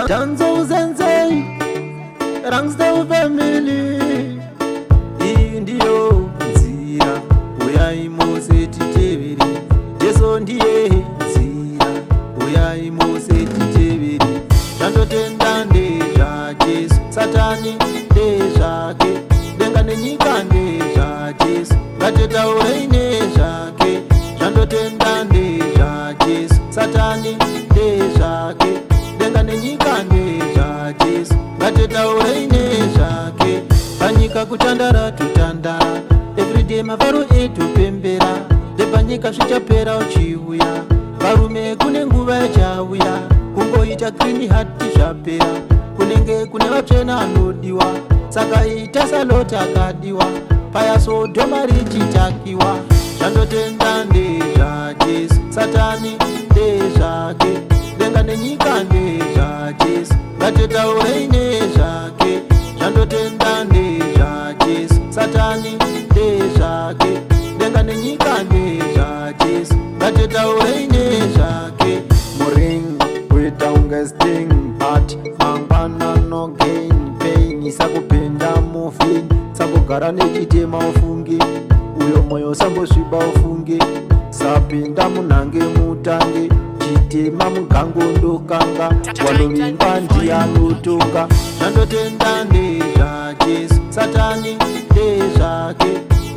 Danzo uzenze Rangsta family. Iyi ndiyo nzira uyai mose titeveri. Yesu ndiye nzira uyai mose titeveri. Zvandotenda ndezva Jesu, Satani ndezvake, denga nenyika ndezva Jesu, ngatitaurei nezvake. Zvandotenda ndezva Jesu, Satani ndezvake, denga nenyika ndezva Jesu, ngatitaurei nezvake. Panyika kutandara tutandara, everyday mavharo etupembera, ndepanyika zvichapera uchiuya, varume kune nguva ichauya, kungoita clean heart zvapera, kunenge kune vatsvena anodiwa, saka ita salota akadiwa, paya Sodhoma richitakiwa. Zvandotenda ndezva Jesu, Satani ndezvake, denga nenyika ndezva Jesu, ngatitaurei nezvake. Zvandotenda ndezva Jesu, Satani ndezvake, denga nenyika ndezva Jesu, ngatitaurei nezvake. Muringo kuita unge sting, but mangwana no gain. Pain isakupenda mufini, sakugara nechitema ufungi, uyo moyo sambosviba ufungi, sapinda munhange mutange, chitema mugango ndokanga, wanovimba ndiyanotonga. Zvandotenda ndezva Jesu, Satani ndezvake,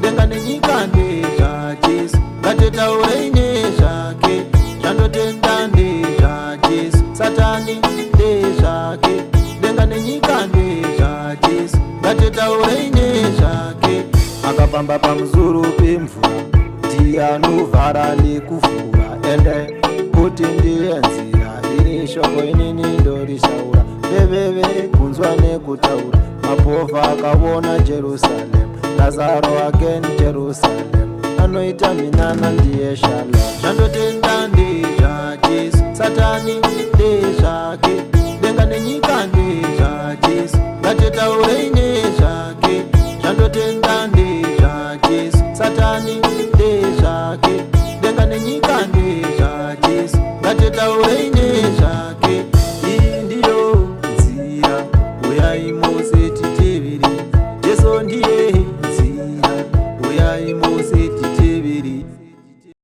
denga nenyika ndezva Jesu, ngatitaurei nezvake. Zvandotenda ndezva Jesu, Satani ndezvake, denga nenyika ndezva Jesu, ngatitaurei nezvake. Akafamba pamusoro pemvura, ndiye anovhara nekuvhura, ende kuti ndiye nzira iri shoko inini ndorisaura. Veveve kunzwa nekutaura, mapofa akaona Jerusalem, Lazaro again Jerusalem, anoita minana ndiye Shalom. Zvandotenda ndezva Jesu, Satani ndezvake, denga nenyika ndezvake.